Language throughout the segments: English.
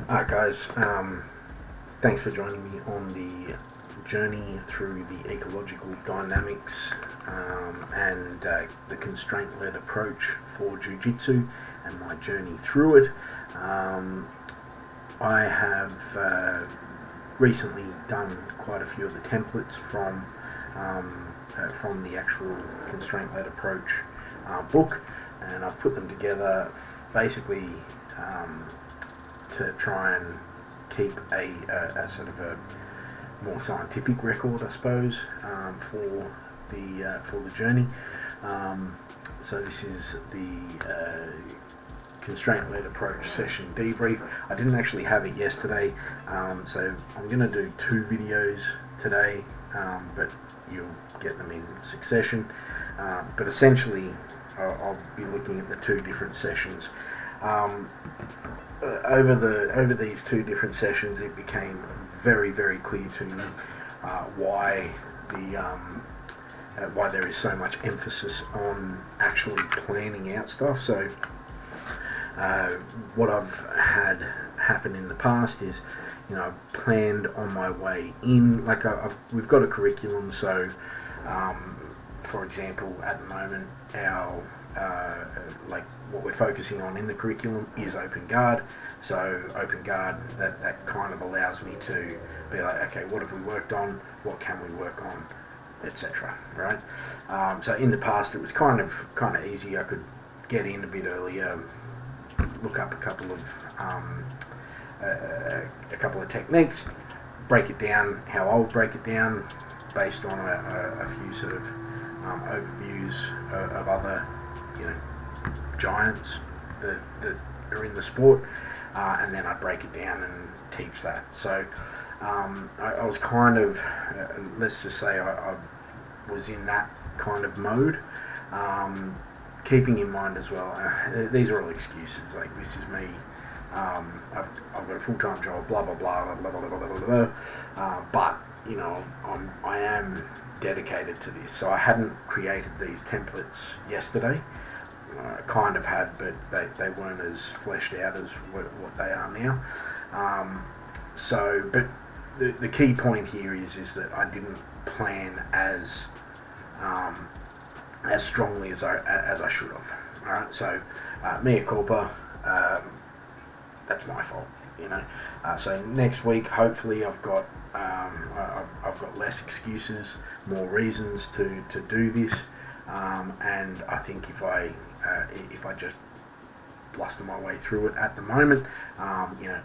Alright guys, thanks for joining me on the journey through the ecological dynamics and the constraint-led approach for Jiu-Jitsu and my journey through it. I have recently done quite a few of the templates from the actual constraint-led approach book, and I've put them together basically to try and keep a sort of a more scientific record, I suppose, for the journey. So this is the constraint-led approach session debrief. I didn't actually have it yesterday, so I'm going to do 2 videos today, but you'll get them in succession. But essentially, I'll be looking at the 2 different sessions. Over these 2 different sessions, it became very, very clear to me why there is so much emphasis on actually planning out stuff. So what I've had happen in the past is, I've planned on my way in. Like we've got a curriculum, so for example, at the moment, our what we're focusing on in the curriculum is open guard. So open guard, that kind of allows me to be like, okay, what have we worked on? What can we work on, etc. Right? So in the past, it was kind of easy. I could get in a bit earlier, look up a couple of techniques, break it down how I would break it down based on a few sort of overviews of other giants that are in the sport, and then I'd break it down and teach that. So I was kind of, let's just say I was in that kind of mode, keeping in mind as well, these are all excuses, like this is me, I've got a full-time job, blah blah blah, blah blah blah blah blah, blah. But I am dedicated to this. So I hadn't created these templates yesterday. Kind of had, but they weren't as fleshed out as what they are now. But the key point here is that I didn't plan as strongly as I should have. All right, so mea culpa. That's my fault. So next week, hopefully, I've got less excuses, more reasons to do this, and I think if I just bluster my way through it at the moment,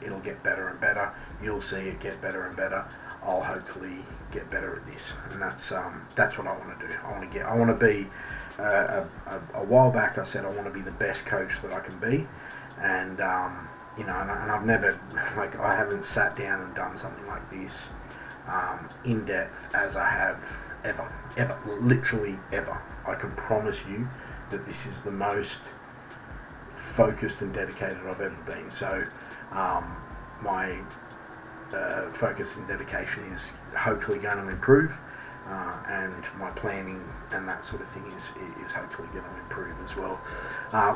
it'll get better and better. You'll see it get better and better. I'll hopefully get better at this, and that's what I want to do. I want to be. A while back, I said I want to be the best coach that I can be, and and I've never, I haven't sat down and done something like this in depth as I have ever, literally ever. I can promise you that this is the most focused and dedicated I've ever been. So my focus and dedication is hopefully going to improve, and my planning and that sort of thing is hopefully going to improve as well.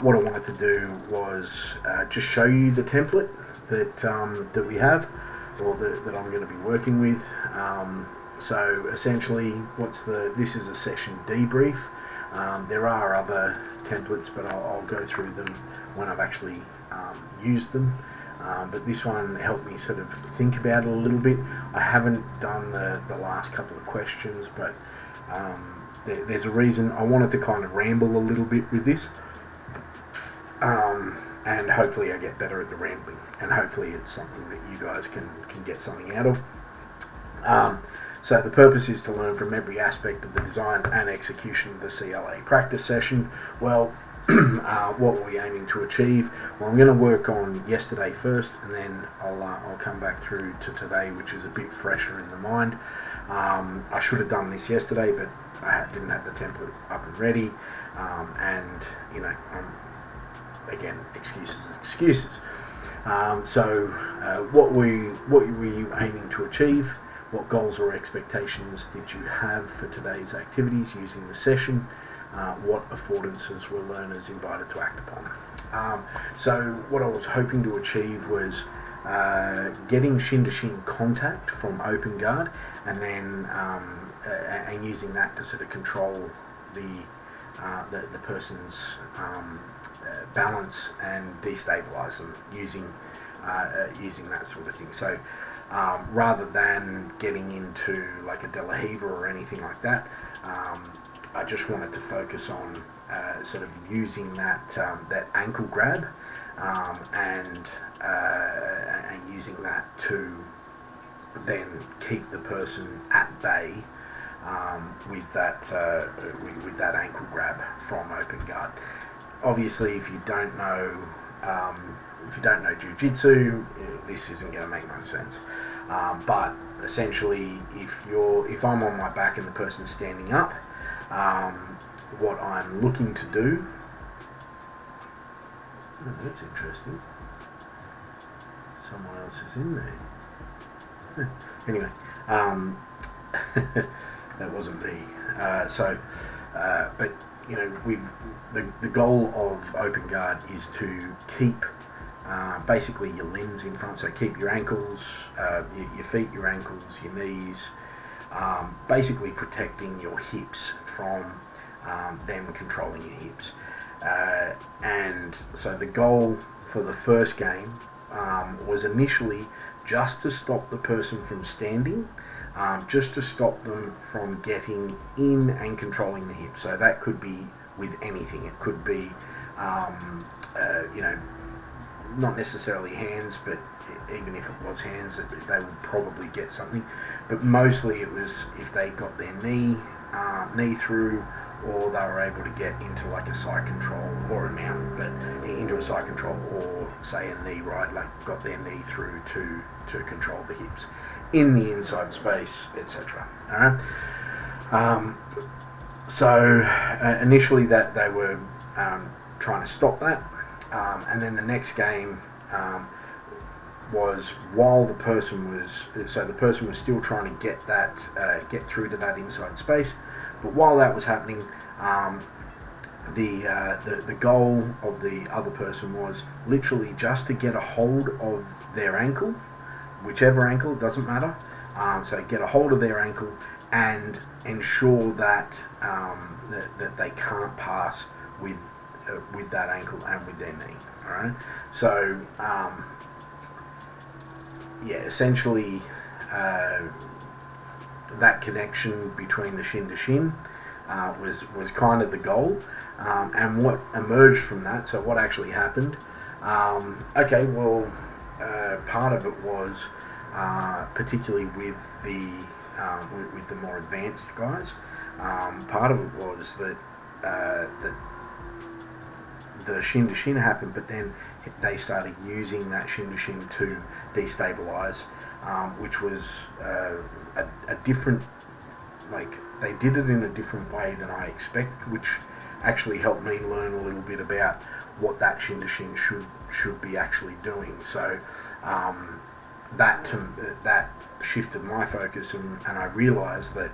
What I wanted to do was just show you the template that we have, or that I'm going to be working with. So essentially, this is a session debrief. There are other templates, but I'll go through them when I've actually used them. But this one helped me sort of think about it a little bit. I haven't done the last couple of questions, but there's a reason. I wanted to kind of ramble a little bit with this, and hopefully I get better at the rambling, and hopefully it's something that you guys can get something out of. So the purpose is to learn from every aspect of the design and execution of the CLA practice session. Well, what were we aiming to achieve? Well, I'm going to work on yesterday first, and then I'll come back through to today, which is a bit fresher in the mind. I should have done this yesterday, but I didn't have the template up and ready, and again, excuses. So what were you aiming to achieve? What goals or expectations did you have for today's activities using the session? What affordances were learners invited to act upon? So what I was hoping to achieve was getting shin-to-shin contact from open guard, and then and using that to sort of control the person's balance and destabilize them using that sort of thing. So rather than getting into like a De La Riva or anything like that, I just wanted to focus on sort of using that ankle grab and using that to then keep the person at bay with that ankle grab from open guard. Obviously, if you don't know jiu-jitsu, this isn't going to make much sense. But essentially, if I'm on my back and the person's standing up, what I'm looking to do. Oh, that's interesting. Someone else is in there. Anyway, that wasn't me. But you know, the goal of open guard is to keep basically your limbs in front. So keep your ankles, your feet, your ankles, your knees, basically protecting your hips from them controlling your hips. And so the goal for the first game was initially just to stop the person from standing, just to stop them from getting in and controlling the hips. So that could be with anything. It could be, you know, not necessarily hands, but even if it was hands, they would probably get something. But mostly it was if they got their knee through, or they were able to get into like a side control or a mount, but into a side control, or say a knee ride, like got their knee through to control the hips in the inside space, etc. Alright. So initially that they were trying to stop that, and then the next game was while the person was still trying to get through to that inside space. But while that was happening, the goal of the other person was literally just to get a hold of their ankle, whichever ankle, it doesn't matter. So get a hold of their ankle and ensure that that they can't pass with that ankle and with their knee. All right. So essentially. That connection between the shin to shin was kind of the goal, and what emerged from that. So what actually happened? Part of it was particularly with the more advanced guys. Part of it was that the shin to shin happened, but then they started using that shin to shin to destabilize, which was a different, like they did it in a different way than I expected, which actually helped me learn a little bit about what that shin to shin should be actually doing. So that shifted my focus, and I realized that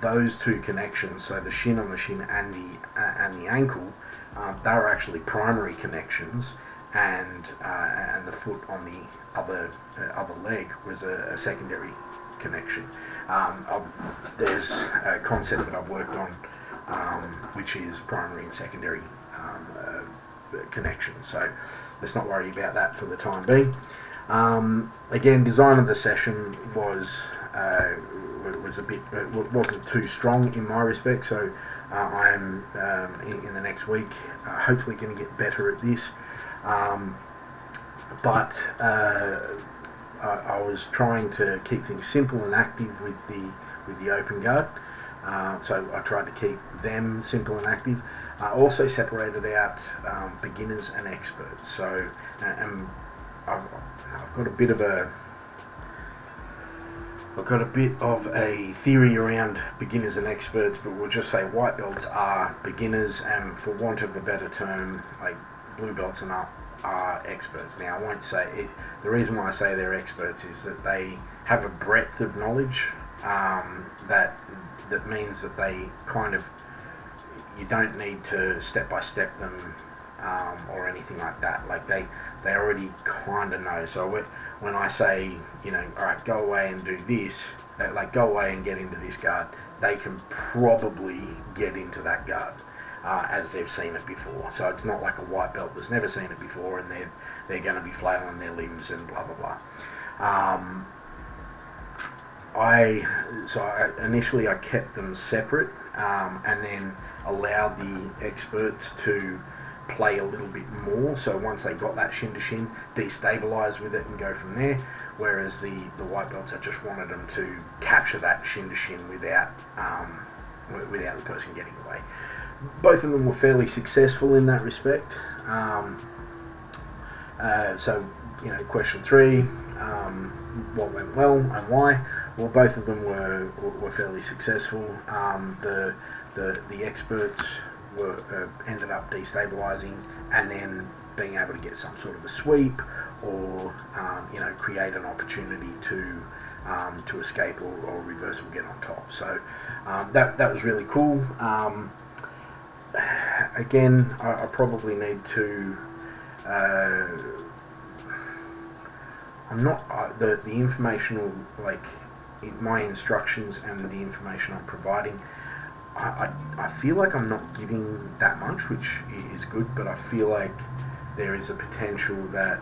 those two connections, so the shin on the shin and the ankle, they were actually primary connections, and the foot on the other leg was a secondary connection. There's a concept that I've worked on, which is primary and secondary connections. So let's not worry about that for the time being. Again, design of the session was a bit, wasn't too strong in my respect, so I am in the next week hopefully going to get better at this, but I was trying to keep things simple and active with the open guard, so I tried to keep them simple and active. I also separated out beginners and experts, so and I've got a bit of a theory around beginners and experts, but we'll just say white belts are beginners, and for want of a better term, like blue belts and up are experts. Now, I won't say it. The reason why I say they're experts is that they have a breadth of knowledge that means that they kind of, you don't need to step by step them or anything like that. Like they already kind of know. So when I say, all right, go away and do this, like go away and get into this guard, they can probably get into that guard. As they've seen it before. So it's not like a white belt that's never seen it before and they're going to be flailing their limbs and blah blah blah. Initially I kept them separate, and then allowed the experts to play a little bit more. So once they got that shin to shin, destabilize with it and go from there. Whereas the white belts, I just wanted them to capture that shin to shin without the person getting away. Both of them were fairly successful in that respect. Question 3, what went well and why? Well, both of them were fairly successful. The experts ended up destabilizing and then being able to get some sort of a sweep or create an opportunity to escape or reverse or get on top. So that was really cool. Again, I probably need to. I'm not the informational, like my instructions and the information I'm providing. I feel like I'm not giving that much, which is good, but I feel like there is a potential that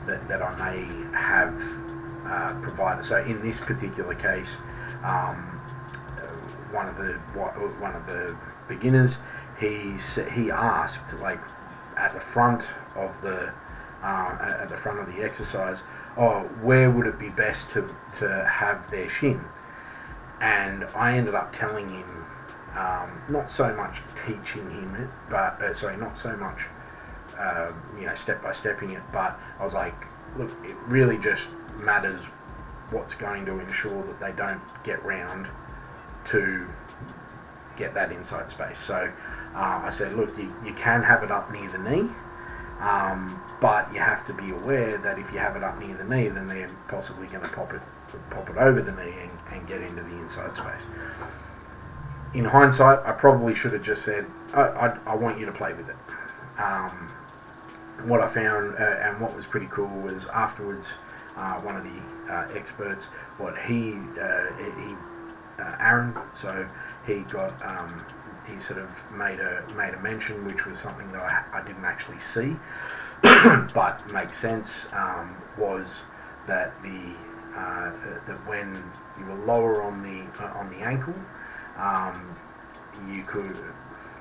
that I may have provided. So in this particular case, one of the beginners, he asked, like at the front of the exercise, where would it be best to have their shin? And I ended up telling him, not so much teaching him it, but not so much step by stepping it, but I was like, look, it really just matters what's going to ensure that they don't get round to get that inside space. So I said, look, you can have it up near the knee, but you have to be aware that if you have it up near the knee, then they're possibly going to pop it over the knee and get into the inside space. In hindsight, I probably should have just said, I want you to play with it. What I found and what was pretty cool was afterwards, one of the experts, Aaron, so he got he sort of made a mention, which was something that I didn't actually see, but makes sense. Was that that when you were lower on the ankle, you could.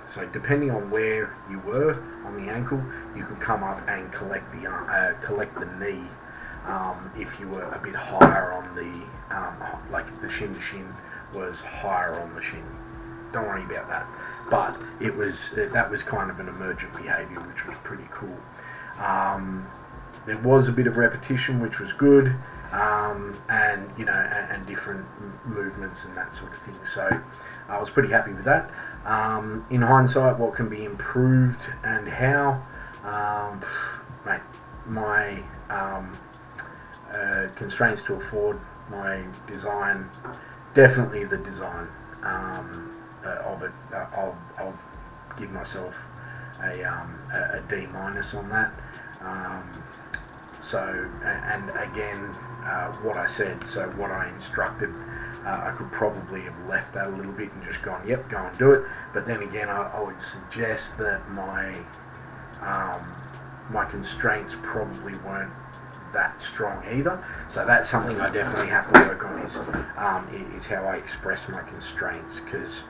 So depending on where you were on the ankle, you could come up and collect the knee. If you were a bit higher on the, like if the shin to shin was higher on the shin. Don't worry about that. But that was kind of an emergent behaviour, which was pretty cool. There was a bit of repetition, which was good, and different movements and that sort of thing. So I was pretty happy with that. In hindsight, what can be improved and how, mate, my constraints to afford, my design, definitely the design of it. I'll give myself a D- on that. And again, what I said, so what I instructed, I could probably have left that a little bit and just gone, yep, go and do it. But then again, I would suggest that my constraints probably weren't that strong either. So that's something I definitely have to work on, is how I express my constraints, because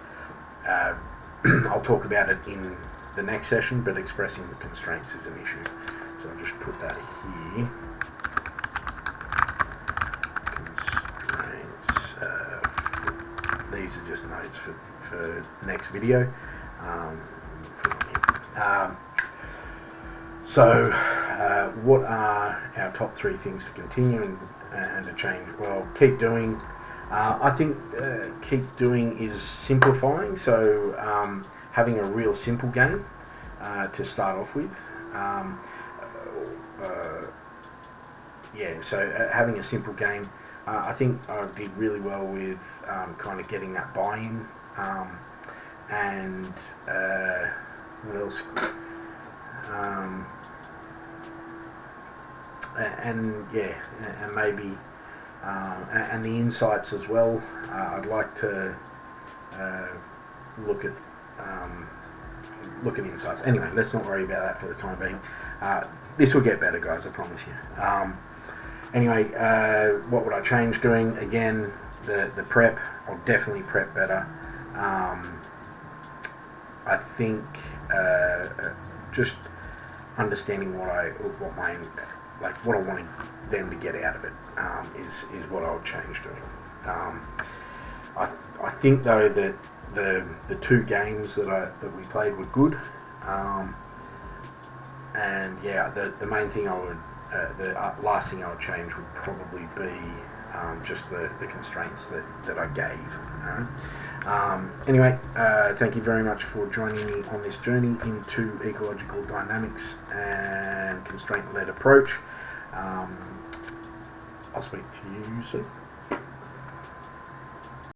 I'll talk about it in the next session, but expressing the constraints is an issue. So I'll just put that here. Constraints. These are just notes for next video. What are our top 3 things to continue and to change? Well, keep doing. I think keep doing is simplifying. So having a real simple game to start off with. Having a simple game. I think I did really well with kind of getting that buy-in. And what else? and maybe and the insights as well. I'd like to look at insights. Anyway, let's not worry about that for the time being. This will get better, guys, I promise you. Anyway, what would I change doing? Again, the prep. I'll definitely prep better. I think just understanding what I wanted them to get out of it is what I would change doing. I think though that the two games that we played were good, and the main thing the last thing I would change would probably be just the constraints that I gave. Anyway, thank you very much for joining me on this journey into ecological dynamics and constraint-led approach. I'll speak to you soon.